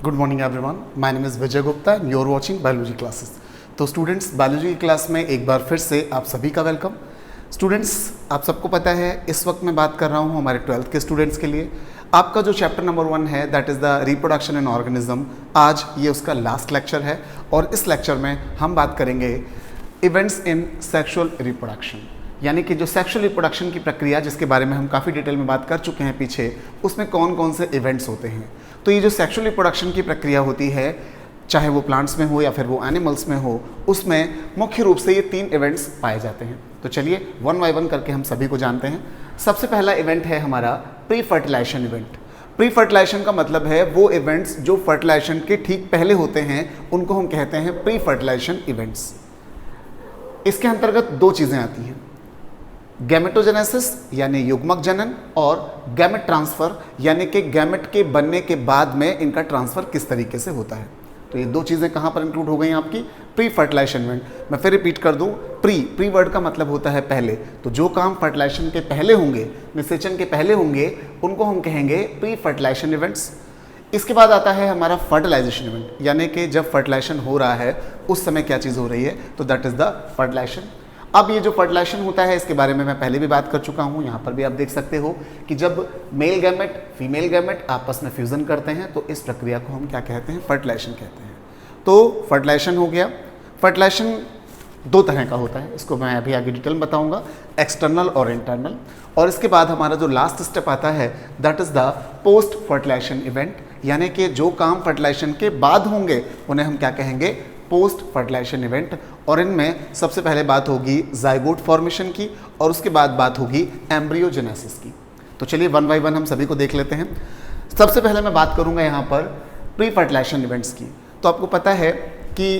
Good morning everyone, my name is Vijay Gupta and you are watching biology classes. तो students, biology की class में एक बार फिर से आप सभी का वेलकम। स्टूडेंट्स, आप सबको पता है इस वक्त मैं बात कर रहा हूँ हमारे 12th के स्टूडेंट्स के लिए। आपका जो चैप्टर नंबर 1 है that is the reproduction in organism, आज ये उसका लास्ट लेक्चर है और इस लेक्चर में हम बात करेंगे इवेंट्स इन सेक्सुअल रिप्रोडक्शन, यानी कि जो सेक्सुअल रिप्रोडक्शन की प्रक्रिया जिसके बारे में हम काफ़ी डिटेल में बात कर चुके हैं पीछे, उसमें कौन कौन से इवेंट्स होते हैं। तो ये जो सेक्सुअल रिप्रोडक्शन की प्रक्रिया होती है, चाहे वो प्लांट्स में हो या फिर वो एनिमल्स में हो, उसमें मुख्य रूप से ये 3 इवेंट्स पाए जाते हैं। तो चलिए वन बाय वन करके हम सभी को जानते हैं। सबसे पहला इवेंट है हमारा pre fertilization event. Pre fertilization का मतलब है वो इवेंट्स जो फर्टिलाइजेशन के ठीक पहले होते हैं, उनको हम कहते हैं प्री फर्टिलाइजेशन इवेंट्स। इसके अंतर्गत 2 चीज़ें आती हैं, गैमेटोजेनेसिस यानी युग्मक जनन और गैमेट ट्रांसफर यानी कि गैमेट के बनने के बाद में इनका ट्रांसफर किस तरीके से होता है। तो ये 2 चीज़ें कहाँ पर इंक्लूड हो गई आपकी प्री फर्टिलाइजेशन इवेंट। मैं फिर रिपीट कर दूँ, प्री वर्ड का मतलब होता है पहले। तो जो काम फर्टिलाइजेशन के पहले होंगे, निषेचन के पहले होंगे, उनको हम कहेंगे प्री फर्टिलाइजेशन इवेंट्स। इसके बाद आता है हमारा फर्टिलाइजेशन इवेंट, यानी कि जब फर्टिलाइजेशन हो रहा है उस समय क्या चीज़ हो रही है, तो दैट इज़ द फर्टिलाइजेशन। अब ये जो फर्टिलाइजेशन होता है इसके बारे में मैं पहले भी बात कर चुका हूँ, यहाँ पर भी आप देख सकते हो कि जब मेल गैमेट फीमेल गैमेट आपस में फ्यूज़न करते हैं तो इस प्रक्रिया को हम क्या कहते हैं, फर्टिलाइजेशन कहते हैं। तो फर्टिलाइजेशन हो गया। फर्टिलाइजेशन 2 तरह का होता है, इसको मैं अभी आगे डिटेल में बताऊँगा, एक्सटर्नल और इंटरनल। और इसके बाद हमारा जो लास्ट स्टेप आता है that is the post fertilization event, यानी कि जो काम फर्टिलाइजेशन के बाद होंगे उन्हें हम क्या कहेंगे, पोस्ट फर्टिलाइजेशन इवेंट। और इनमें सबसे पहले बात होगी जाइगोट फॉर्मेशन की और उसके बाद बात होगी एम्ब्रियोजेनेसिस की। तो चलिए वन बाय वन हम सभी को देख लेते हैं। सबसे पहले मैं बात करूंगा यहाँ पर प्री फर्टिलाइजेशन इवेंट्स की। तो आपको पता है कि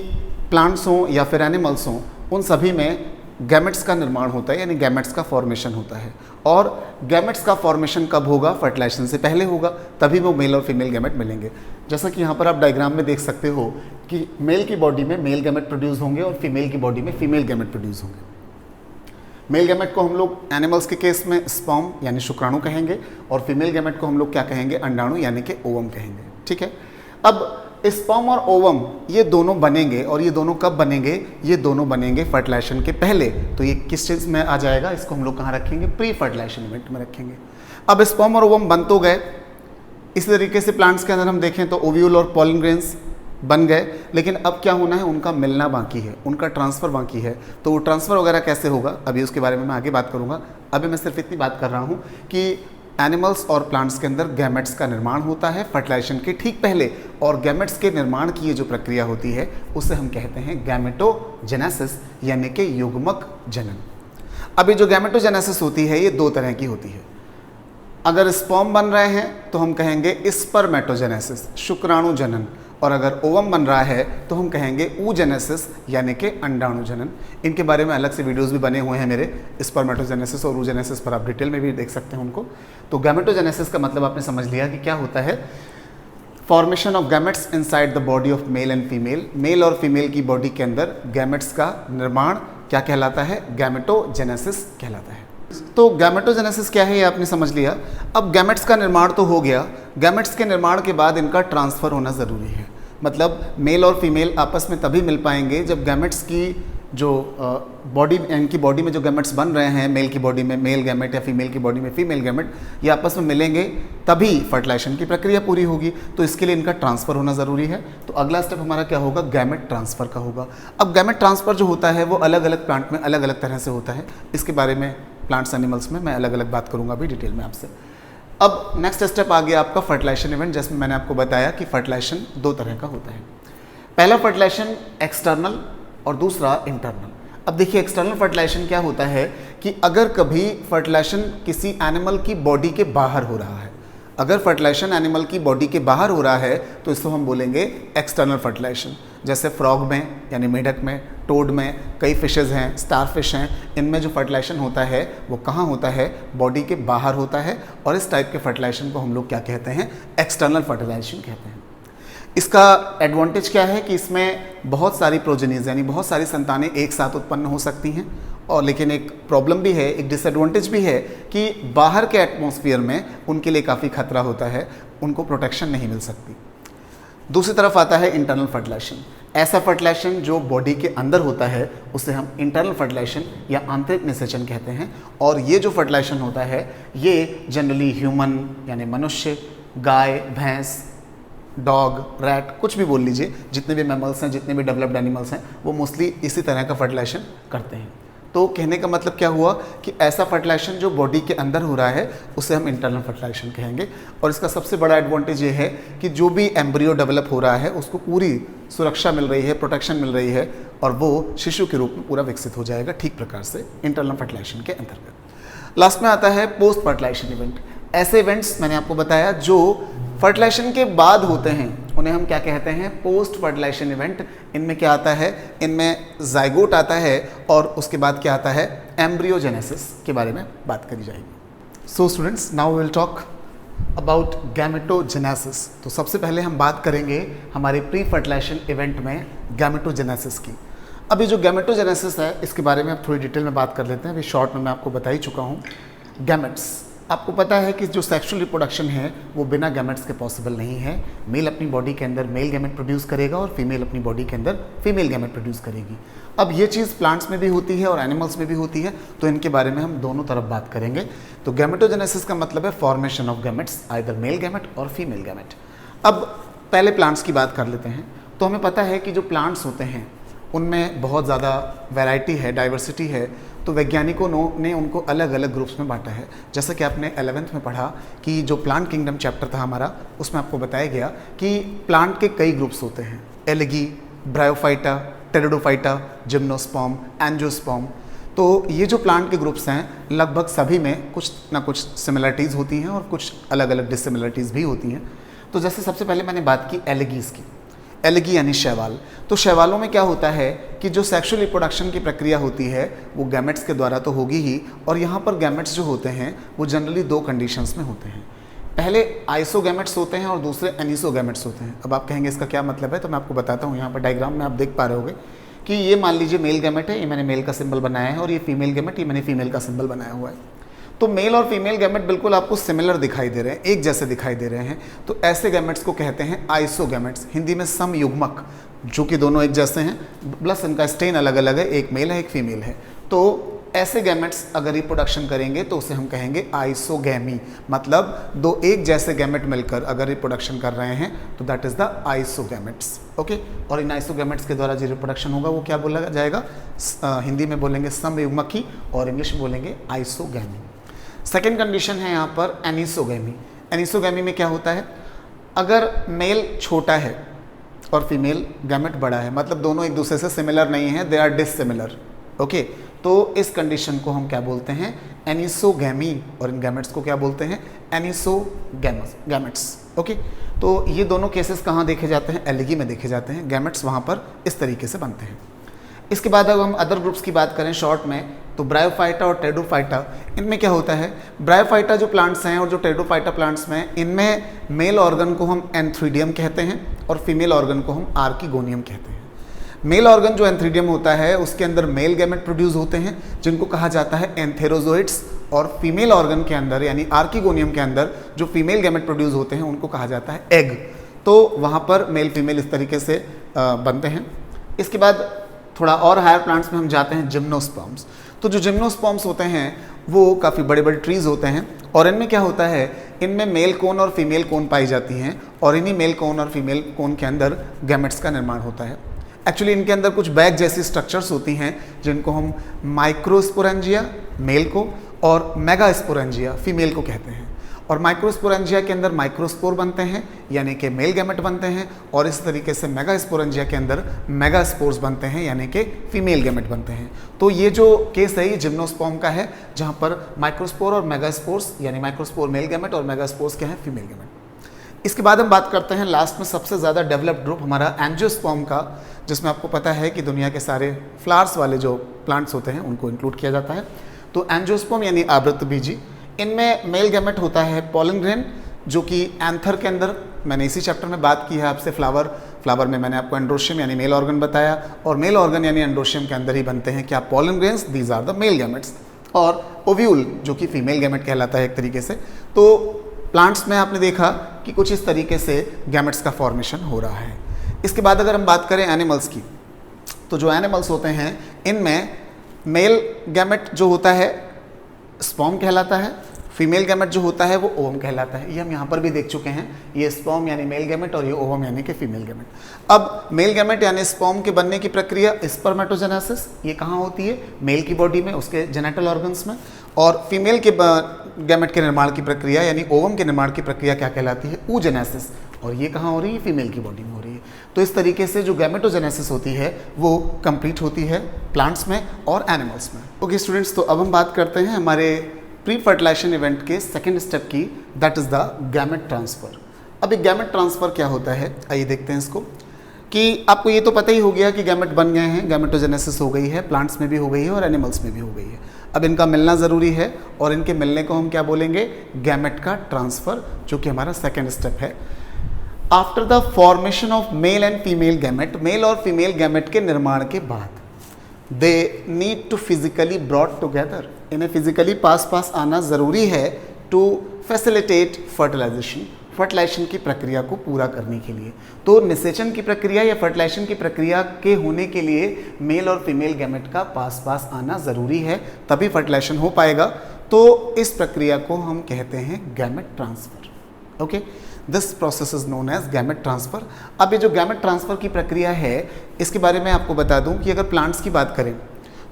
प्लांट्स हों या फिर एनिमल्स हों, उन सभी में गैमेट्स का निर्माण होता है, यानी गैमेट्स का फॉर्मेशन होता है। और गैमेट्स का फॉर्मेशन कब होगा, फर्टिलाइजेशन से पहले होगा, तभी वो मेल और फीमेल गैमेट मिलेंगे। जैसा कि यहाँ पर आप डायग्राम में देख सकते हो कि मेल की बॉडी में मेल गैमेट प्रोड्यूस होंगे और फीमेल की बॉडी में फीमेल गैमेट प्रोड्यूस होंगे। मेल गैमेट को हम लोग एनिमल्स के केस में स्पर्म यानी शुक्राणु कहेंगे और फीमेल गैमेट को हम लोग क्या कहेंगे, अंडाणु यानी कि ओवम कहेंगे। ठीक है। अब स्पर्म और ओवम ये दोनों बनेंगे, और ये दोनों कब बनेंगे, ये दोनों बनेंगे फर्टिलाइजेशन के पहले। तो ये किस चीज़ में आ जाएगा, इसको हम लोग कहाँ रखेंगे, प्री फर्टिलाइजेशन इवेंट में रखेंगे। अब स्पर्म और ओवम बन तो गए, इसी तरीके से प्लांट्स के अंदर हम देखें तो ओव्यूल और पॉलन ग्रेन्स बन गए, लेकिन अब क्या होना है, उनका मिलना बाकी है, उनका ट्रांसफ़र बाकी है। तो वो ट्रांसफ़र वगैरह कैसे होगा, अभी उसके बारे में मैं आगे बात करूँगा। अभी मैं सिर्फ इतनी बात कर रहा हूँ कि एनिमल्स और प्लांट्स के अंदर गैमेट्स का निर्माण होता है फर्टिलाइजेशन के ठीक पहले, और गैमेट्स के निर्माण की ये जो प्रक्रिया होती है उसे हम कहते हैं गैमेटोजेनेसिस, यानी कि युग्मक जनन। अभी जो गैमेटोजेनेसिस होती है ये 2 तरह की होती है। अगर स्पर्म बन रहे हैं तो हम कहेंगे स्पर्मेटोजेनेसिस, शुक्राणु जनन, और अगर ओवम बन रहा है तो हम कहेंगे ऊजेनेसिस, यानी कि अंडाणु जनन। इनके बारे में अलग से वीडियोस भी बने हुए हैं मेरे, स्पर्मेटोजेनेसिस और ऊजेनेसिस पर आप डिटेल में भी देख सकते हैं उनको। तो गैमेटोजेनेसिस का मतलब आपने समझ लिया कि क्या होता है, formation of gametes inside the body of male and female. Male और फीमेल की बॉडी के अंदर गैमेट्स का निर्माण क्या कहलाता है, गैमेटोजेनेसिस कहलाता है। तो गैमेटोजेनेसिस क्या है ये आपने समझ लिया। अब गैमेट्स का निर्माण तो हो गया, गैमेट्स के निर्माण के बाद इनका ट्रांसफ़र होना ज़रूरी है। मतलब मेल और फीमेल आपस में तभी मिल पाएंगे जब गैमेट्स की जो बॉडी, इनकी बॉडी में जो गैमेट्स बन रहे हैं, मेल की बॉडी में मेल गैमेट या फीमेल की बॉडी में फीमेल गैमेट, ये आपस में मिलेंगे तभी फर्टिलाइजेशन की प्रक्रिया पूरी होगी। तो इसके लिए इनका ट्रांसफ़र होना ज़रूरी है। तो अगला स्टेप हमारा क्या होगा, गैमेट ट्रांसफ़र का होगा। अब गैमेट ट्रांसफ़र जो होता है वो अलग अलग प्लांट में अलग अलग तरह से होता है। इसके बारे में प्लांट्स एनिमल्स में मैं अलग अलग बात करूंगा अभी डिटेल में आपसे। अब नेक्स्ट स्टेप आ गया आपका फर्टिलाइजेशन इवेंट, जिसमें मैंने आपको बताया कि फर्टिलाइजेशन 2 तरह का होता है। पहला फर्टिलाइजेशन एक्सटर्नल और दूसरा इंटरनल। अब देखिए एक्सटर्नल फर्टिलाइजेशन क्या होता है कि अगर कभी फर्टिलाइजेशन किसी एनिमल की बॉडी के बाहर हो रहा है, अगर फर्टिलाइजेशन एनिमल की बॉडी के बाहर हो रहा है तो इसको हम बोलेंगे एक्सटर्नल फर्टिलाइजेशन। जैसे फ्रॉग में यानी मेढक में, टोड में, कई फिशेज़ हैं, स्टारफिश हैं, इनमें जो फर्टिलाइजेशन होता है वो कहाँ होता है, बॉडी के बाहर होता है। और इस टाइप के फर्टिलाइजेशन को हम लोग क्या कहते हैं, एक्सटर्नल फर्टिलाइजेशन कहते हैं। इसका एडवांटेज क्या है कि इसमें बहुत सारी प्रोजेनीज यानी बहुत सारी संतानें एक साथ उत्पन्न हो सकती हैं, और लेकिन एक प्रॉब्लम भी है, एक डिसएडवांटेज भी है कि बाहर के एटमॉस्फेयर में उनके लिए काफ़ी खतरा होता है, उनको प्रोटेक्शन नहीं मिल सकती। दूसरी तरफ आता है इंटरनल फर्टिलाइजेशन। ऐसा फर्टिलाइजेशन जो बॉडी के अंदर होता है उसे हम इंटरनल फर्टिलाइजेशन या आंतरिक निषेचन कहते हैं। और ये जो फर्टिलाइजेशन होता है ये जनरली ह्यूमन यानी मनुष्य, गाय, भैंस, डॉग, रैट, कुछ भी बोल लीजिए, जितने भी मैमल्स हैं, जितने भी डेवलप्ड एनिमल्स हैं, वो मोस्टली इसी तरह का फर्टिलाइजेशन करते हैं। तो कहने का मतलब क्या हुआ कि ऐसा फर्टिलाइजेशन जो बॉडी के अंदर हो रहा है उसे हम इंटरनल फर्टिलाइजेशन कहेंगे। और इसका सबसे बड़ा एडवांटेज ये है कि जो भी एम्ब्रियो डेवलप हो रहा है उसको पूरी सुरक्षा मिल रही है, प्रोटेक्शन मिल रही है, और वो शिशु के रूप में पूरा विकसित हो जाएगा ठीक प्रकार से इंटरनल फर्टिलाइजेशन के अंतर्गत। लास्ट में आता है पोस्ट फर्टिलाइजेशन इवेंट। ऐसे इवेंट्स मैंने आपको बताया जो फर्टिलाइजेशन के बाद होते हैं उन्हें हम क्या कहते हैं, पोस्ट फर्टिलाइजेशन इवेंट। इनमें क्या आता है, इनमें जाइगोट आता है और उसके बाद क्या आता है, एम्ब्रियोजेनेसिस के बारे में बात करी जाएगी। So students, now we will talk about gametogenesis. तो सबसे पहले हम बात करेंगे हमारे प्री फर्टिलाइजेशन इवेंट में गैमेटोजेनेसिस की। अभी जो गैमेटोजेनेसिस है इसके बारे में अब थोड़ी डिटेल में बात कर लेते हैं। अभी शॉर्ट में मैं आपको बता ही चुका हूँ। गैमेट्स, आपको पता है कि जो सेक्सुअल रिप्रोडक्शन है वो बिना गैमेट्स के पॉसिबल नहीं है। मेल अपनी बॉडी के अंदर मेल गैमेट प्रोड्यूस करेगा और फीमेल अपनी बॉडी के अंदर फीमेल गैमेट प्रोड्यूस करेगी। अब ये चीज़ प्लांट्स में भी होती है और एनिमल्स में भी होती है, तो इनके बारे में हम दोनों तरफ बात करेंगे। तो गैमेटोजेनेसिस का मतलब है formation of gametes, either male gamete और फीमेल गैमेट। अब पहले प्लांट्स की बात कर लेते हैं। तो हमें पता है कि जो प्लांट्स होते हैं उनमें बहुत ज़्यादा वैरायटी है, डाइवर्सिटी है। तो वैज्ञानिकों ने उनको अलग अलग ग्रुप्स में बांटा है। जैसा कि आपने 11th में पढ़ा कि जो प्लांट किंगडम चैप्टर था हमारा, उसमें आपको बताया गया कि प्लांट के कई ग्रुप्स होते हैं, algae, bryophyta, pteridophyta, gymnosperm, angiosperm. तो ये जो प्लांट के ग्रुप्स हैं लगभग सभी में कुछ ना कुछ सिमिलरिटीज़ होती हैं और कुछ अलग अलग डिससिमिलरिटीज़ भी होती हैं। तो जैसे सबसे पहले मैंने बात की एल्गीज़ की। एल्गी यानी शैवाल। तो शैवालों में क्या होता है कि जो सेक्सुअल रिप्रोडक्शन की प्रक्रिया होती है वो गैमेट्स के द्वारा तो होगी ही, और यहाँ पर गैमेट्स जो होते हैं वो जनरली दो कंडीशंस में होते हैं। पहले आइसोगैमेट्स होते हैं और दूसरे एनिसोगैमेट्स होते हैं। अब आप कहेंगे इसका क्या मतलब है, तो मैं आपको बताता हूँ। यहाँ पर डायग्राम में आप देख पा रहे होगे कि ये मान लीजिए मेल गैमेट है, ये मैंने मेल का सिंबल बनाया है, और ये फीमेल गैमेट, ये मैंने फीमेल का सिंबल बनाया हुआ है। तो मेल और फीमेल गैमेट बिल्कुल आपको सिमिलर दिखाई दे रहे हैं, एक जैसे दिखाई दे रहे हैं। तो ऐसे गैमेट्स को कहते हैं आइसोगैमेट्स, हिंदी में समयुग्मक, जो कि दोनों एक जैसे हैं, प्लस इनका स्टेन अलग अलग है, एक मेल है एक फीमेल है। तो ऐसे गैमेट्स अगर रिप्रोडक्शन करेंगे तो उसे हम कहेंगे आइसोगैमी, मतलब दो एक जैसे गैमेट मिलकर अगर रिप्रोडक्शन कर रहे हैं तो दैट इज द आइसोगैमेट्स। ओके, और इन आइसोगैमेट्स के द्वारा जो रिप्रोडक्शन होगा वो क्या बोला जाएगा, हिंदी में बोलेंगे समयुग्मकी और इंग्लिश में बोलेंगे आइसोगैमी। सेकेंड कंडीशन है यहाँ पर एनिसोगैमी। एनिसोगैमी में क्या होता है, अगर मेल छोटा है और फीमेल गैमेट बड़ा है, मतलब दोनों एक दूसरे से सिमिलर नहीं है, दे आर डिससिमिलर। ओके, तो इस कंडीशन को हम क्या बोलते हैं, एनिसोगैमी, और इन गैमेट्स को क्या बोलते हैं, एनिसोगैमेट्स। ओके, तो ये दोनों केसेस कहाँ देखे जाते हैं, एल्गी में देखे जाते हैं। गैमेट्स वहाँ पर इस तरीके से बनते हैं। इसके बाद अगर हम अदर ग्रुप्स की बात करें शॉर्ट में, तो ब्रायोफाइटा और टेरिडोफाइटा, इनमें क्या होता है, ब्रायोफाइटा जो प्लांट्स हैं और जो टेरिडोफाइटा प्लांट्स में, इनमें मेल ऑर्गन को हम एंथ्रीडियम कहते हैं और फीमेल ऑर्गन को हम आर्किगोनियम कहते हैं। मेल ऑर्गन जो एंथ्रीडियम होता है उसके अंदर मेल गैमेट प्रोड्यूस होते हैं जिनको कहा जाता है एंथेरोजोइट्स, और फीमेल ऑर्गन के अंदर यानी आर्किगोनियम के अंदर जो फीमेल गैमेट प्रोड्यूस होते हैं उनको कहा जाता है एग। तो वहाँ पर मेल फीमेल इस तरीके से बनते हैं। इसके बाद थोड़ा और हायर प्लांट्स में हम जाते हैं, जिम्नोस्पर्म्स। तो जो जिम्नोस्पर्म्स होते हैं वो काफ़ी बड़े बड़े ट्रीज होते हैं, और इनमें क्या होता है, इनमें मेल कोन और फीमेल कोन पाई जाती हैं, और इन्हीं मेल कोन और फीमेल कोन के अंदर गैमेट्स का निर्माण होता है। एक्चुअली इनके अंदर कुछ बैग जैसी स्ट्रक्चर्स होती हैं जिनको हम माइक्रोस्पोरेंजिया मेल को और मेगास्पोरेंजिया फीमेल को कहते हैं। और माइक्रोस्पोरेंजिया के अंदर माइक्रोस्पोर बनते हैं यानी कि मेल गैमेट बनते हैं, और इस तरीके से मेगास्पोरेंजिया के अंदर मेगास्पोर्स बनते हैं यानी कि फीमेल गैमेट बनते हैं। तो ये जो केस है ये जिम्नोस्पर्म का है, जहाँ पर माइक्रोस्पोर और मेगास्पोर्स यानी माइक्रोस्पोर मेल गैमेट और मेगास्पोर्स क्या है, फीमेल गैमेट। इसके बाद हम बात करते हैं लास्ट में सबसे ज़्यादा डेवलप्ड ग्रुप हमारा एंजियोस्पर्म का, जिसमें आपको पता है कि दुनिया के सारे फ्लावर्स वाले जो प्लांट्स होते हैं उनको इंक्लूड किया जाता है। तो एंजियोस्पर्म यानी आवृतबीजी, इनमें मेल गैमेट होता है पोलन ग्रेन, जो कि एंथर के अंदर, मैंने इसी चैप्टर में बात की है आपसे, फ्लावर में मैंने आपको एंड्रोशियम यानी मेल ऑर्गन बताया, और मेल ऑर्गन यानी एंड्रोशियम के अंदर ही बनते हैं क्या, pollen grains, these are the male gametes, और ओव्यूल जो कि फीमेल गैमेट कहलाता है एक तरीके से। तो प्लांट्स में आपने देखा कि कुछ इस तरीके से गैमेट्स का फॉर्मेशन हो रहा है। इसके बाद अगर हम बात करें एनिमल्स की, तो जो एनिमल्स होते हैं इनमें मेल गैमेट जो होता है स्पर्म कहलाता है, फीमेल गैमेट जो होता है वो ओवम कहलाता है। ये हम यहाँ पर भी देख चुके हैं, ये स्पर्म यानी मेल गैमेट और ये ओवम यानी कि फीमेल गैमेट। अब मेल गैमेट यानी स्पर्म के बनने की प्रक्रिया स्पर्मेटोजेनेसिस, ये कहाँ होती है? मेल की बॉडी में, उसके जेनेटल ऑर्गन्स में। और फीमेल के गैमेट के निर्माण की प्रक्रिया यानी ओवम के निर्माण की प्रक्रिया क्या कहलाती है? oogenesis, और ये कहाँ हो रही है? फीमेल की बॉडी में हो रही है। तो इस तरीके से जो गैमेटोजेनेसिस होती है वो कंप्लीट होती है प्लांट्स में और एनिमल्स में। ओके स्टूडेंट्स, तो अब हम बात करते हैं हमारे प्री फर्टिलाइजेशन इवेंट के सेकेंड स्टेप की, that is the gamete transfer. अब एक गैमेट ट्रांसफ़र क्या होता है, आइए देखते हैं इसको। कि आपको ये तो पता ही हो गया कि गैमेट बन गए हैं, गैमेटोजेनेसिस हो गई है, प्लांट्स में भी हो गई है और एनिमल्स में भी हो गई है। अब इनका मिलना ज़रूरी है और इनके मिलने को हम क्या बोलेंगे? गैमेट का ट्रांसफ़र, जो कि हमारा सेकेंड स्टेप है। After the formation of male and female gamete, male और फीमेल गैमेट के निर्माण के बाद they need to physically brought together, इन्हें फिजिकली पास आना ज़रूरी है टू फैसिलिटेट फर्टिलाइजेशन, फर्टिलाइजेशन की प्रक्रिया को पूरा करने के लिए। तो निषेचन की प्रक्रिया या फर्टिलाइजेशन की प्रक्रिया के होने के लिए मेल और फीमेल गैमेट का पास आना ज़रूरी है, तभी फर्टिलाइजेशन हो पाएगा। तो इस प्रक्रिया को हम कहते हैं gamete transfer. Okay, this process is known as gamete transfer. अब ये जो गैमेट ट्रांसफ़र की प्रक्रिया है, इसके बारे में आपको बता दूं कि अगर प्लांट्स की बात करें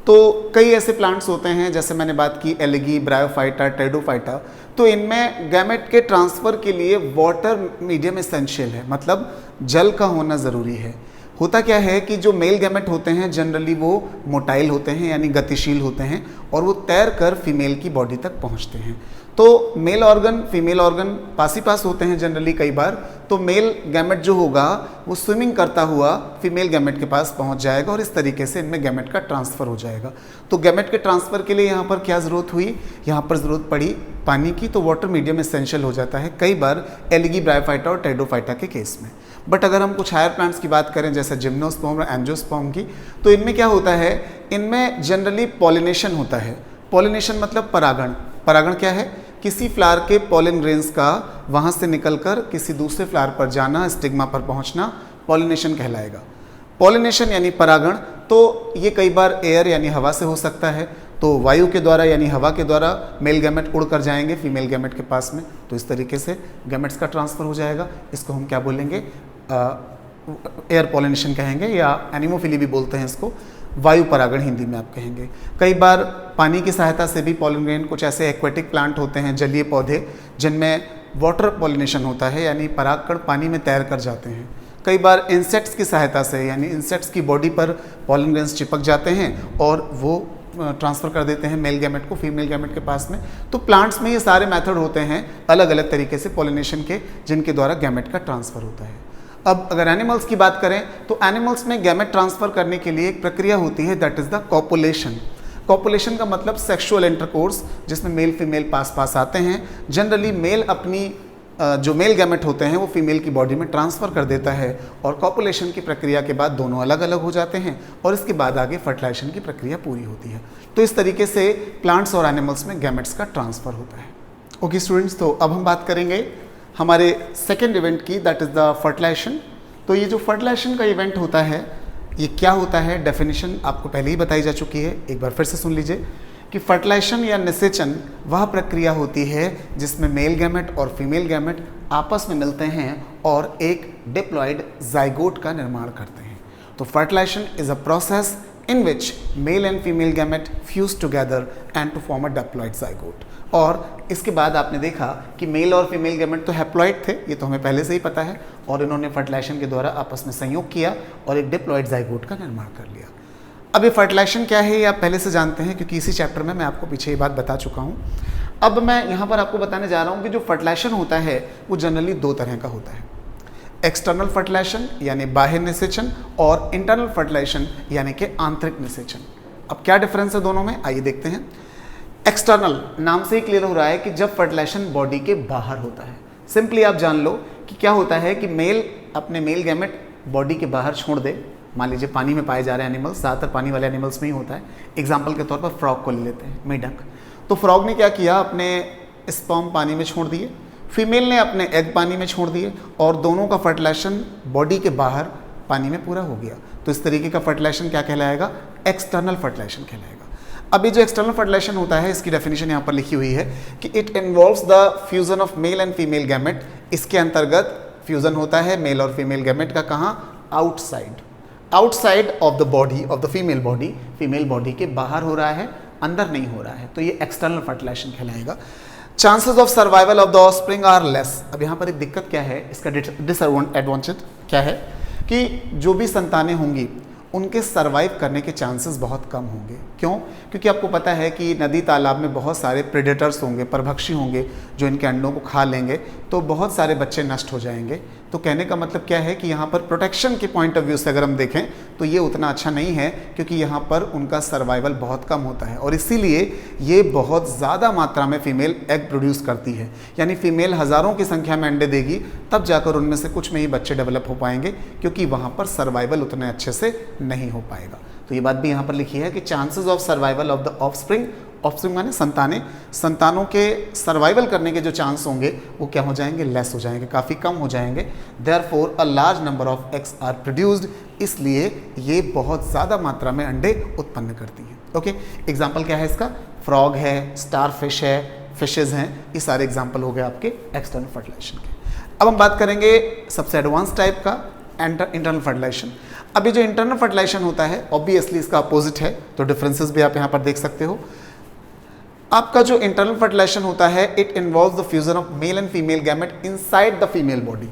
तो कई ऐसे प्लांट्स होते हैं, जैसे मैंने बात की एल्गी, ब्रायोफाइटा, टेरिडोफाइटा, तो इनमें गैमेट के ट्रांसफ़र के लिए वाटर मीडियम एसेंशियल है, मतलब जल का होना ज़रूरी है। होता क्या है कि जो मेल गैमेट होते हैं जनरली वो मोटाइल होते हैं यानी गतिशील होते हैं और वो तैर कर फीमेल की बॉडी तक पहुंचते हैं। तो मेल ऑर्गन फीमेल ऑर्गन पास होते हैं जनरली कई बार, तो मेल गैमेट जो होगा वो स्विमिंग करता हुआ फीमेल गैमेट के पास पहुंच जाएगा और इस तरीके से इनमें गैमेट का ट्रांसफ़र हो जाएगा। तो गैमेट के ट्रांसफ़र के लिए यहाँ पर क्या ज़रूरत हुई? यहाँ पर ज़रूरत पड़ी पानी की, तो वाटर मीडियम एसेंशियल हो जाता है कई बार एल्गी, ब्रायोफाइटा और टेरिडोफाइटा के केस में। बट अगर हम कुछ हायर प्लांट्स की बात करें जैसे जिम्नोस्पर्म और एंजियोस्पर्म की, तो इनमें क्या होता है? इनमें जनरली पॉलिनेशन होता है। पॉलिनेशन मतलब परागण। परागण क्या है? किसी फ्लावर के पॉलिन ग्रेन्स का वहाँ से निकलकर किसी दूसरे फ्लावर पर जाना, स्टिग्मा पर पहुँचना पॉलिनेशन कहलाएगा। पॉलिनेशन यानी परागण, तो ये कई बार एयर यानी हवा से हो सकता है, तो वायु के द्वारा यानी हवा के द्वारा मेल गैमेट उड़ कर जाएंगे फीमेल गैमेट के पास में, तो इस तरीके से गैमेट्स का ट्रांसफ़र हो जाएगा। इसको हम क्या बोलेंगे? एयर पॉलिनेशन कहेंगे या एनिमोफिली भी बोलते हैं इसको, वायु परागण हिंदी में आप कहेंगे। कई बार पानी की सहायता से भी पॉलिन ग्रेन, कुछ ऐसे एक्वेटिक प्लांट होते हैं, जलीय पौधे, जिनमें वाटर पॉलिनेशन होता है यानी परागकण पानी में तैर कर जाते हैं। कई बार इंसेक्ट्स की सहायता से यानी इंसेक्ट्स की बॉडी पर पॉलिन ग्रेन्स चिपक जाते हैं और वो ट्रांसफ़र कर देते हैं मेल गैमेट को फीमेल गैमेट के पास में। तो प्लांट्स में ये सारे मेथड होते हैं अलग अलग तरीके से पॉलिनेशन के, जिनके द्वारा गैमेट का ट्रांसफ़र होता है। अब अगर एनिमल्स की बात करें तो एनिमल्स में गैमेट ट्रांसफ़र करने के लिए एक प्रक्रिया होती है, that is the copulation. Copulation का मतलब सेक्सुअल इंटरकोर्स, जिसमें मेल फीमेल पास आते हैं। जनरली मेल अपनी जो मेल गैमेट होते हैं वो फीमेल की बॉडी में ट्रांसफ़र कर देता है और कॉपुलेशन की प्रक्रिया के बाद दोनों अलग अलग हो जाते हैं और इसके बाद आगे फर्टिलाइजेशन की प्रक्रिया पूरी होती है। तो इस तरीके से प्लांट्स और एनिमल्स में गैमेट्स का ट्रांसफ़र होता है। ओके स्टूडेंट्स, तो अब हम बात करेंगे हमारे सेकेंड इवेंट की, दैट इज़ द फर्टिलाइजेशन। तो ये जो फर्टिलाइजेशन का इवेंट होता है ये क्या होता है? डेफिनेशन आपको पहले ही बताई जा चुकी है, एक बार फिर से सुन लीजिए कि फर्टिलाइजेशन या निषेचन वह प्रक्रिया होती है जिसमें मेल गैमेट और फीमेल गैमेट आपस में मिलते हैं और एक डिप्लॉयड जाइगोट का निर्माण करते हैं। तो fertilization is a process in which male and female gamete fuse together and to form a diploid zygote। और इसके बाद आपने देखा कि मेल और फीमेल गैमेट तो हैप्लॉइड थे, ये तो हमें पहले से ही पता है, और इन्होंने फर्टिलाइजेशन के द्वारा आपस में संयोग किया और एक डिप्लॉयड जाइगोट का निर्माण कर लिया। अब ये फर्टिलाइजेशन क्या है ये आप पहले से जानते हैं, क्योंकि इसी चैप्टर में मैं आपको पीछे ये बात बता चुका हूँ। अब मैं यहाँ पर आपको बताने जा रहा हूँ कि जो फर्टिलाइजेशन होता है वो जनरली दो तरह का होता है, एक्सटर्नल फर्टिलाइजेशन यानी बाह्य निषेचन और इंटरनल फर्टिलाइजेशन यानी कि आंतरिक निषेचन। अब क्या डिफरेंस है दोनों में, आइए देखते हैं। एक्सटर्नल नाम से ही क्लियर हो रहा है कि जब फर्टिलाइजेशन बॉडी के बाहर होता है। सिंपली आप जान लो कि क्या होता है कि मेल अपने मेल गैमेट बॉडी के बाहर छोड़ दे। मान लीजिए पानी में पाए जा रहे एनिमल्स, ज़्यादातर पानी वाले एनिमल्स में ही होता है। एग्जाम्पल के तौर पर फ्रॉग को ले लेते हैं, मेढक। तो फ्रॉग ने क्या किया, अपने स्पर्म पानी में छोड़ दिए, फीमेल ने अपने एग पानी में छोड़ दिए और दोनों का फर्टिलाइजेशन बॉडी के बाहर पानी में पूरा हो गया, तो इस तरीके का फर्टिलाइजेशन क्या कहलाएगा? एक्सटर्नल फर्टिलाइजेशन कहलाएगा। अभी जो एक्सटर्नल फर्टिलाइजेशन होता है इसकी डेफिनेशन यहाँ पर लिखी हुई है कि it involves the fusion of male and female gamete. इसके अंतर्गत फ्यूजन होता है मेल और फीमेल गैमेट का, कहाँ? Outside of the body of the female body, female body के बाहर हो रहा है, अंदर नहीं हो रहा है, तो ये एक्सटर्नल फर्टिलाइजेशन कहलाएगा। Chances of survival of the offspring are less. अब यहाँ पर एक दिक्कत क्या है, इसका डिसएडवांटेज क्या है कि जो भी संतानें होंगी उनके सरवाइव करने के चांसेस बहुत कम होंगे। क्यों? क्योंकि आपको पता है कि नदी तालाब में बहुत सारे प्रेडेटर्स होंगे, परभक्षी होंगे जो इनके अंडों को खा लेंगे, तो बहुत सारे बच्चे नष्ट हो जाएंगे। तो कहने का मतलब क्या है कि यहाँ पर प्रोटेक्शन के पॉइंट ऑफ व्यू से अगर हम देखें तो ये उतना अच्छा नहीं है, क्योंकि यहाँ पर उनका सर्वाइवल बहुत कम होता है और इसीलिए ये बहुत ज़्यादा मात्रा में फीमेल एग प्रोड्यूस करती है। यानी फीमेल हज़ारों की संख्या में अंडे देगी, तब जाकर उनमें से कुछ में ही बच्चे डेवलप हो पाएंगे, क्योंकि वहाँ पर सर्वाइवल उतने अच्छे से नहीं हो पाएगा। तो ये बात भी यहाँ पर लिखी है कि chances of survival of the offspring, offspring माने संतानों के सर्वाइवल करने के जो चांस होंगे वो क्या हो जाएंगे? लेस हो जाएंगे, काफ़ी कम हो जाएंगे। Therefore a large number of eggs are produced, इसलिए ये बहुत ज़्यादा मात्रा में अंडे उत्पन्न करती है। ओके, एग्जाम्पल क्या है इसका? फ्रॉग है, स्टार फिश है, फिशेज हैं, ये सारे एग्जाम्पल हो गए आपके एक्सटर्नल फर्टिलाइजेशन के। अब हम बात करेंगे सबसे एडवांस टाइप का, इंटरनल फर्टिलाइजेशन। अभी जो इंटरनल फर्टिलाइजेशन होता है ऑब्वियसली इसका अपोजिट है, तो डिफरेंसेस भी आप यहाँ पर देख सकते हो। आपका जो इंटरनल फर्टिलाइजेशन होता है it involves the fusion of male and female gamete inside the female body.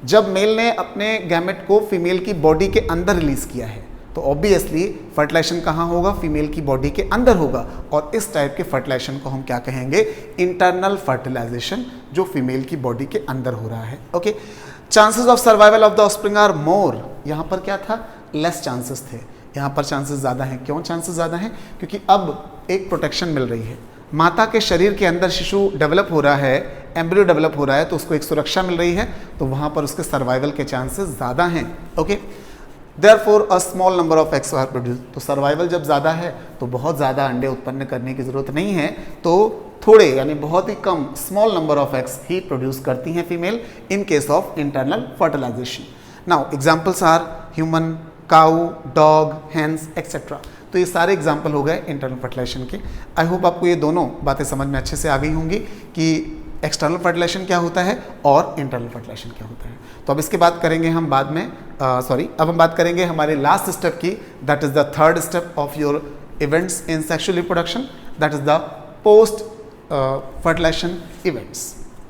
जब मेल ने अपने गैमेट को फीमेल की बॉडी के अंदर रिलीज किया है तो ऑब्वियसली फर्टिलाइजेशन कहाँ होगा? फीमेल की बॉडी के अंदर होगा, और इस टाइप के फर्टिलाइजेशन को हम क्या कहेंगे? इंटरनल फर्टिलाइजेशन, जो फीमेल की बॉडी के अंदर हो रहा है। Okay, chances of survival of the offspring are more. यहाँ पर क्या था? लेस चांसेस थे, यहाँ पर चांसेस ज़्यादा हैं। क्यों चांसेस ज़्यादा हैं? क्योंकि अब एक प्रोटेक्शन मिल रही है, माता के शरीर के अंदर शिशु डेवलप हो रहा है, एम्ब्रियो डेवलप हो रहा है, तो उसको एक सुरक्षा मिल रही है, तो वहाँ पर उसके सर्वाइवल के चांसेस ज़्यादा हैं। Okay, therefore a small number of eggs are produce. तो सर्वाइवल जब ज़्यादा है तो बहुत ज़्यादा अंडे उत्पन्न करने की ज़रूरत नहीं है, तो थोड़े यानी बहुत ही कम स्मॉल नंबर ऑफ एग्स ही प्रोड्यूस करती हैं female in case of internal fertilization. Now examples are human, cow, dog, hens etcetera. तो ये सारे एग्जाम्पल हो गए इंटरनल फर्टिलाइजेशन के। आई होप आपको ये दोनों बातें समझ में अच्छे से आ गई होंगी कि एक्सटर्नल फर्टिलाइजेशन क्या होता है और इंटरनल फर्टिलाइजेशन क्या होता है। तो अब इसके बात करेंगे हम बाद में, अब हम बात करेंगे हमारे लास्ट स्टेप की, that is the third step of your events in sexual reproduction, that is the post fertilization events.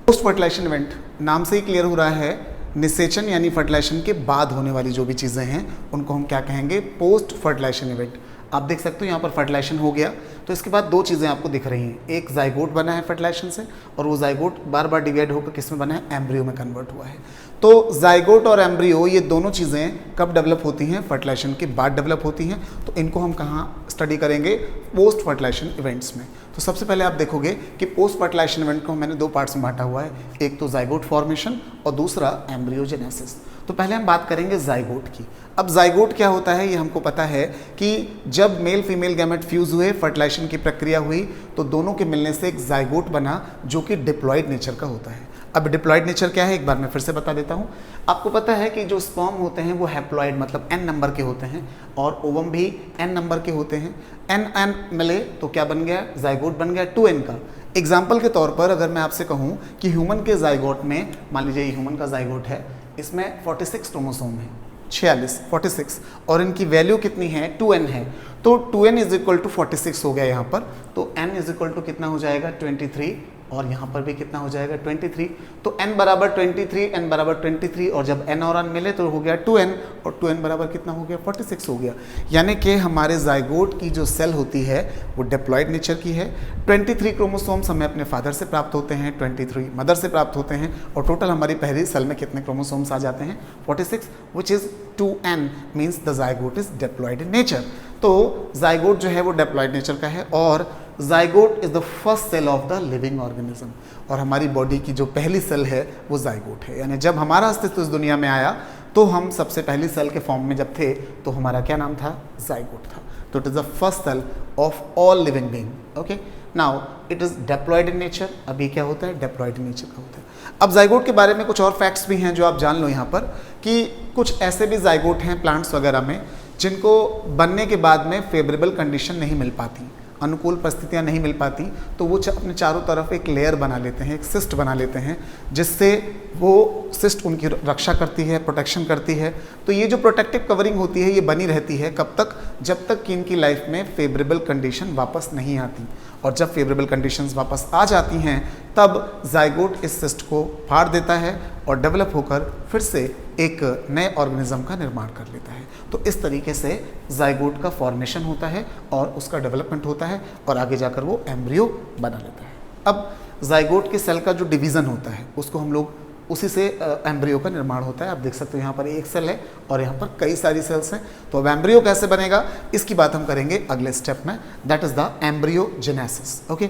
Post fertilization event नाम से ही क्लियर हो रहा है, निषेचन यानी फर्टिलाइजेशन के बाद होने वाली जो भी चीज़ें हैं उनको हम क्या कहेंगे? Post fertilization event. आप देख सकते हो यहाँ पर फर्टिलाइजेशन हो गया, तो इसके बाद दो चीज़ें आपको दिख रही हैं, एक जाइगोट बना है फर्टिलाइजेशन से, और वो जाइगोट बार बार डिवाइड होकर किस में बना है? एम्ब्रियो में कन्वर्ट हुआ है। तो जाइगोट और एम्ब्रियो ये दोनों चीज़ें कब डेवलप होती हैं? फर्टिलाइजेशन के बाद डेवलप होती हैं। तो इनको हम कहाँ स्टडी करेंगे? पोस्ट फर्टिलाइजेशन इवेंट्स में। तो सबसे पहले आप देखोगे कि पोस्ट फर्टिलाइजेशन इवेंट को मैंने दो पार्ट्स में बांटा हुआ है, एक तो जाइगोट फॉर्मेशन और दूसरा एम्ब्रियोजेनेसिस। तो पहले हम बात करेंगे जाइगोट की। अब जाइगोट क्या होता है ये हमको पता है कि जब मेल फीमेल गैमेट फ्यूज हुए, फर्टिलाइजेशन की प्रक्रिया हुई, तो दोनों के मिलने से एक जाइगोट बना जो कि डिप्लॉयड नेचर का होता है। अब डिप्लॉयड नेचर क्या है एक बार मैं फिर से बता देता हूँ। आपको पता है कि जो स्पर्म होते हैं वो हैप्लॉयड मतलब n नंबर के होते हैं, और ओवम भी n नंबर के होते हैं। n मिले तो क्या बन गया? जाइगोट बन गया 2n का। एग्जाम्पल के तौर पर अगर मैं आपसे कहूँ कि ह्यूमन के जाइगोट में, मान लीजिए ह्यूमन का जाइगोट है, इसमें 46 क्रोमोसोम है, 46 और इनकी वैल्यू कितनी है? 2n है। तो 2n इज इक्वल टू 46 हो गया यहाँ पर, तो n इज इक्वल टू कितना हो जाएगा? 23, और यहाँ पर भी कितना हो जाएगा? 23। तो n बराबर 23, n बराबर 23, और जब n और n मिले तो हो गया 2n, और 2n बराबर कितना हो गया? 46 हो गया। यानी कि हमारे जाइगोट की जो सेल होती है वो डिप्लॉयड नेचर की है। 23 क्रोमोसोम्स हमें अपने फादर से प्राप्त होते हैं, 23 मदर से प्राप्त होते हैं, और टोटल हमारी पहली सेल में कितने क्रोमोसोम्स आ जाते हैं? 46, which is 2n, means the zygote is diploid in nature. तो जाइगोट जो है वो डिप्लॉयड नेचर का है, और zygote is the first cell of the living organism, और हमारी बॉडी की जो पहली सेल है वो जाइगोट है। यानी जब हमारा अस्तित्व इस दुनिया में आया तो हम सबसे पहली सेल के फॉर्म में जब थे तो हमारा क्या नाम था? जाइगोट था। तो it is the first cell of all living being. Okay, now it is diploid in nature. अब ये क्या होता है? डिप्लॉयड इन नेचर का होता है। अब जाइगोट के बारे में कुछ और फैक्ट्स भी हैं जो आप जान लो यहाँ पर, कि कुछ ऐसे भी जाइगोट हैं प्लांट्स वगैरह में जिनको बनने के बाद में फेवरेबल कंडीशन नहीं मिल पाती, अनुकूल परिस्थितियां नहीं मिल पाती, तो वो अपने चारों तरफ एक लेयर बना लेते हैं, एक सिस्ट बना लेते हैं, जिससे वो सिस्ट उनकी रक्षा करती है, प्रोटेक्शन करती है। तो ये जो प्रोटेक्टिव कवरिंग होती है ये बनी रहती है कब तक? जब तक कि इनकी लाइफ में फेवरेबल कंडीशन वापस नहीं आती। और जब फेवरेबल कंडीशंस वापस आ जाती हैं तब जाइगोट इस सिस्ट को फाड़ देता है और डेवलप होकर फिर से एक नए ऑर्गेनिज्म का निर्माण कर लेता है। तो इस तरीके से जाइगोट का फॉर्मेशन होता है और उसका डेवलपमेंट होता है और आगे जाकर वो एम्ब्रियो बना लेता है। अब जाइगोट के सेल का जो डिवीज़न होता है उसको हम लोग उसी से एम्ब्रियो का निर्माण होता है। आप देख सकते हो यहाँ पर एक सेल है और यहाँ पर कई सारी सेल्स हैं। तो अब एम्ब्रियो कैसे बनेगा इसकी बात हम करेंगे अगले स्टेप में, that is the embryogenesis. Okay,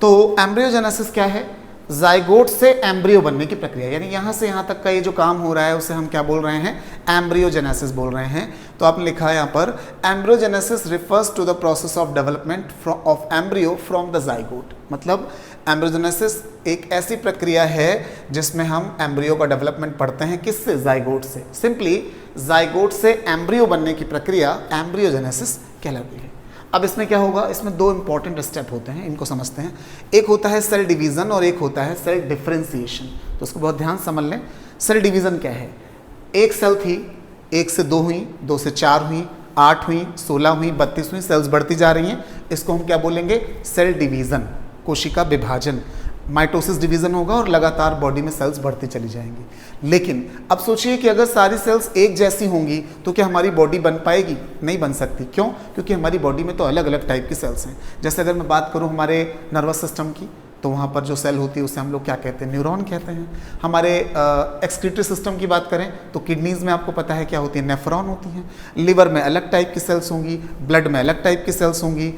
तो एम्ब्रियोजेनेसिस क्या है? जाइगोट से एम्ब्रियो बनने की प्रक्रिया, यानी यहाँ से यहाँ तक का ये जो काम हो रहा है उसे हम क्या बोल रहे हैं? एम्ब्रियोजेनेसिस बोल रहे हैं। तो आपने लिखा है यहाँ पर embryogenesis refers to the process of development of embryo from the zygote. मतलब एम्ब्रियोजेनेसिस एक ऐसी प्रक्रिया है जिसमें हम एम्ब्रियो का डेवलपमेंट पढ़ते हैं। किससे? जाइगोट से। सिंपली जाइगोट से एम्ब्रियो बनने की प्रक्रिया एम्ब्रियोजेनेसिस कहलाती है। अब इसमें क्या होगा? इसमें दो इंपॉर्टेंट स्टेप होते हैं, इनको समझते हैं। एक होता है सेल डिवीज़न और एक होता है सेल डिफरेंशिएशन। तो उसको बहुत ध्यान समझ लें। सेल डिवीज़न क्या है? एक सेल थी, 1 से 2 हुई, 2 से 4 हुई, 8 हुई, 16 हुई, 32 हुई, सेल्स बढ़ती जा रही हैं। इसको हम क्या बोलेंगे? सेल डिवीज़न, कोशिका विभाजन। माइटोसिस डिवीज़न होगा और लगातार बॉडी में सेल्स बढ़ती चली जाएंगी। लेकिन अब सोचिए कि अगर सारी सेल्स एक जैसी होंगी तो क्या हमारी बॉडी बन पाएगी? नहीं बन सकती। क्यों? क्योंकि हमारी बॉडी में तो अलग अलग टाइप की सेल्स हैं। जैसे अगर मैं बात करूं हमारे नर्वस सिस्टम की, तो वहाँ पर जो सेल होती है उसे हम लोग क्या कहते हैं? न्यूरॉन कहते हैं। हमारे एक्सक्रीटरी सिस्टम की बात करें तो किडनीज़ में आपको पता है क्या होती है? नेफ्रॉन होती हैं। लिवर में अलग टाइप की सेल्स होंगी, ब्लड में अलग टाइप की सेल्स होंगी,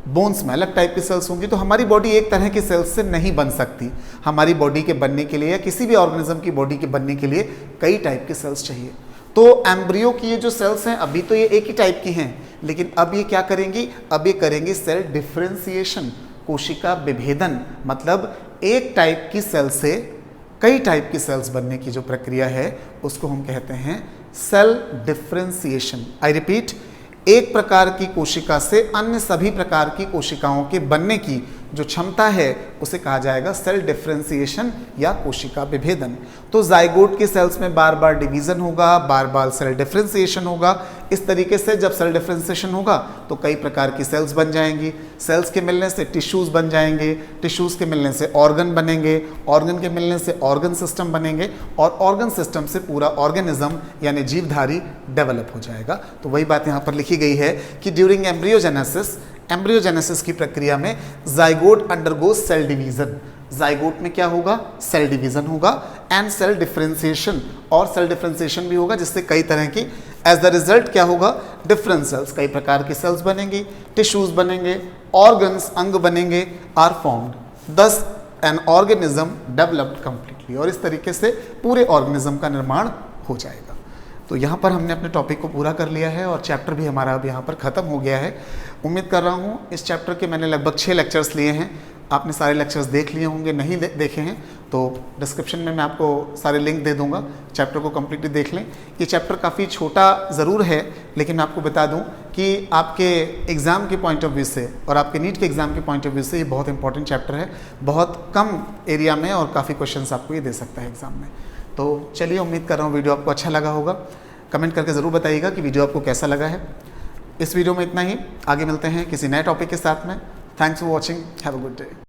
बोन्स में अलग टाइप की सेल्स होंगी। तो हमारी बॉडी एक तरह की सेल्स से नहीं बन सकती। हमारी बॉडी के बनने के लिए या किसी भी ऑर्गेनिज्म की बॉडी के बनने के लिए कई टाइप की सेल्स चाहिए। तो एम्ब्रियो की ये जो सेल्स हैं अभी तो ये एक ही टाइप की हैं, लेकिन अब ये क्या करेंगी? अब ये करेंगी सेल डिफरेंशिएशन, कोशिका विभेदन। मतलब एक टाइप की सेल से कई टाइप की सेल्स बनने की जो प्रक्रिया है उसको हम कहते हैं सेल डिफरेंशिएशन। आई रिपीट, एक प्रकार की कोशिका से अन्य सभी प्रकार की कोशिकाओं के बनने की जो क्षमता है उसे कहा जाएगा सेल डिफरेंशिएशन या कोशिका विभेदन। तो जाइगोट के सेल्स में बार बार डिवीज़न होगा, बार बार सेल डिफरेंशिएशन होगा। इस तरीके से जब सेल डिफरेंशिएशन होगा तो कई प्रकार की सेल्स बन जाएंगी। सेल्स के मिलने से टिश्यूज़ बन जाएंगे, टिश्यूज़ के मिलने से ऑर्गन बनेंगे, ऑर्गन के मिलने से ऑर्गन सिस्टम बनेंगे और ऑर्गन सिस्टम से पूरा ऑर्गेनिज्म यानी जीवधारी डेवलप हो जाएगा। तो वही बात यहाँ पर लिखी गई है कि ड्यूरिंग एम्ब्रियोजेनेसिस की प्रक्रिया में zygote undergoes cell division. Zygote में क्या होगा? सेल डिवीज़न होगा एंड सेल डिफरेंशिएशन, और सेल डिफरेंशिएशन भी होगा जिससे कई तरह की एज द रिजल्ट क्या होगा? डिफरेंट सेल्स, कई प्रकार की सेल्स बनेंगी, टिश्यूज बनेंगे, ऑर्गन्स अंग बनेंगे, आर फॉर्म्ड, दस एन ऑर्गेनिज्म डेवलप्ड कंप्लीटली। और इस तरीके से पूरे ऑर्गेनिज्म का निर्माण हो जाएगा। तो यहाँ पर हमने अपने टॉपिक को पूरा कर लिया है और चैप्टर भी हमारा अब यहाँ पर ख़त्म हो गया है। उम्मीद कर रहा हूँ इस चैप्टर के मैंने लगभग 6 लेक्चर्स लिए हैं। आपने सारे लेक्चर्स देख लिए होंगे, नहीं देखे हैं तो डिस्क्रिप्शन में मैं आपको सारे लिंक दे दूंगा, चैप्टर को कम्प्लीटली देख लें। ये चैप्टर काफ़ी छोटा ज़रूर है, लेकिन मैं आपको बता दूं कि आपके एग्ज़ाम के पॉइंट ऑफ व्यू से और आपके नीट के एग्ज़ाम के पॉइंट ऑफ व्यू से ये बहुत इंपॉर्टेंट चैप्टर है। बहुत कम एरिया में और काफ़ी क्वेश्चन आपको ये दे सकता है एग्ज़ाम में। तो चलिए, उम्मीद कर रहा हूँ वीडियो आपको अच्छा लगा होगा। कमेंट करके ज़रूर बताइएगा कि वीडियो आपको कैसा लगा है। इस वीडियो में इतना ही, आगे मिलते हैं किसी नए टॉपिक के साथ में। Thanks for watching, have a good day.